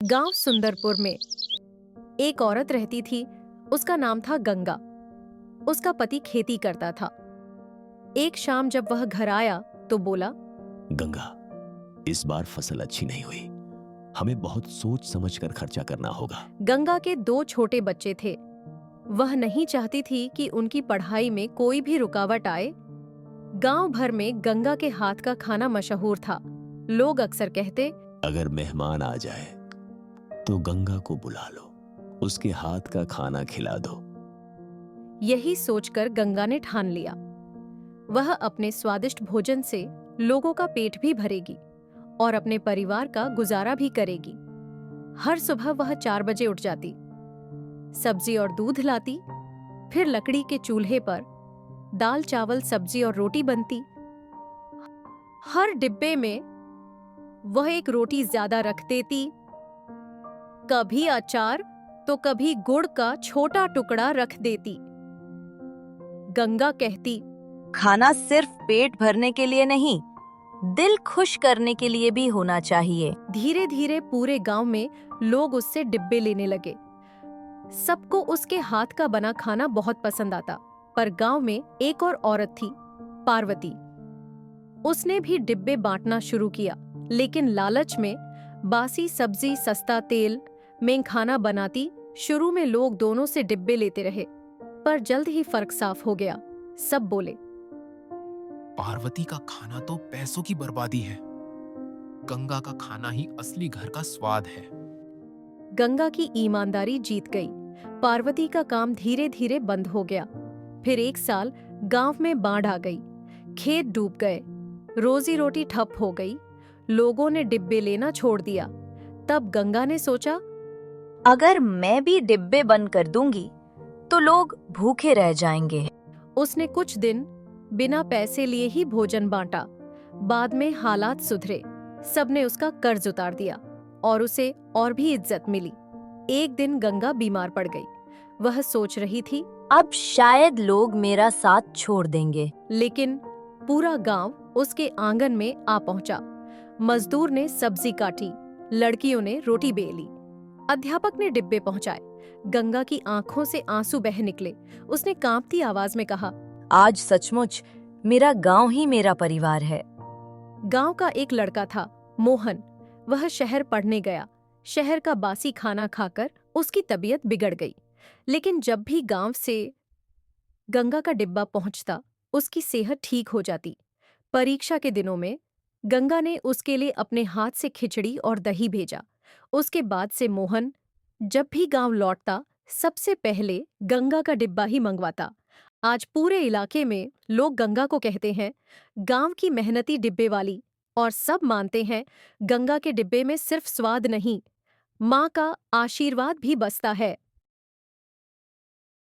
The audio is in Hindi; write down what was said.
गांव सुंदरपुर में एक औरत रहती थी। उसका नाम था गंगा। उसका पति खेती करता था। एक शाम जब वह घर आया तो बोला, गंगा, इस बार फसल अच्छी नहीं हुई। हमें बहुत सोच समझ कर खर्चा करना होगा। गंगा के दो छोटे बच्चे थे। वह नहीं चाहती थी कि उनकी पढ़ाई में कोई भी रुकावट आए। गांव भर में गंगा के हाथ का खाना मशहूर था। लोग अक्सर कहते, अगर मेहमान आ जाए तो गंगा को बुला लो, उसके हाथ का खाना खिला दो। यही सोचकर गंगा ने ठान लिया, वह अपने स्वादिष्ट भोजन से लोगों का पेट भी भरेगी और अपने परिवार का गुजारा भी करेगी। हर सुबह वह 4 बजे उठ जाती, सब्जी और दूध लाती, फिर लकड़ी के चूल्हे पर दाल चावल सब्जी और रोटी बनती। हर डिब्बे में वह एक रोटी ज्यादा रख देती, कभी अचार तो कभी गुड़ का छोटा टुकड़ा रख देती। गंगा कहती, खाना सिर्फ पेट भरने के लिए नहीं, दिल खुश करने के लिए भी होना चाहिए। धीरे धीरे पूरे गांव में लोग उससे डिब्बे लेने लगे। सबको उसके हाथ का बना खाना बहुत पसंद आता। पर गांव में एक और औरत थी, पार्वती। उसने भी डिब्बे बांटना शुरू किया, लेकिन लालच में बासी सब्जी सस्ता तेल में खाना बनाती। शुरू में लोग दोनों से डिब्बे लेते रहे, पर जल्द ही फर्क साफ हो गया। सब बोले, पार्वती का खाना तो पैसों की बर्बादी है। गंगा का खाना ही असली घर का स्वाद है। गंगा की ईमानदारी जीत गई। पार्वती का काम धीरे धीरे बंद हो गया। फिर एक साल गांव में बाढ़ आ गई, खेत डूब गए, रोजी रोटी ठप हो गई, लोगों ने डिब्बे लेना छोड़ दिया। तब गंगा ने सोचा, अगर मैं भी डिब्बे बंद कर दूंगी तो लोग भूखे रह जाएंगे। उसने कुछ दिन बिना पैसे लिए ही भोजन बांटा। बाद में हालात सुधरे, सबने उसका कर्ज उतार दिया और उसे और भी इज्जत मिली। एक दिन गंगा बीमार पड़ गई। वह सोच रही थी, अब शायद लोग मेरा साथ छोड़ देंगे। लेकिन पूरा गांव उसके आंगन में आ पहुंचा। मजदूर ने सब्जी काटी, लड़कियों ने रोटी बेली, अध्यापक ने डिब्बे पहुंचाए। गंगा की आंखों से आंसू बह निकले। उसने कांपती आवाज में कहा, आज सचमुच मेरा गांव ही मेरा परिवार है। गांव का एक लड़का था, मोहन। वह शहर पढ़ने गया। शहर का बासी खाना खाकर उसकी तबीयत बिगड़ गई। लेकिन जब भी गांव से गंगा का डिब्बा पहुंचता, उसकी सेहत ठीक हो जाती। परीक्षा के दिनों में गंगा ने उसके लिए अपने हाथ से खिचड़ी और दही भेजा। उसके बाद से मोहन जब भी गांव लौटता, सबसे पहले गंगा का डिब्बा ही मंगवाता। आज पूरे इलाके में लोग गंगा को कहते हैं, गांव की मेहनती डिब्बे वाली। और सब मानते हैं, गंगा के डिब्बे में सिर्फ स्वाद नहीं, माँ का आशीर्वाद भी बसता है।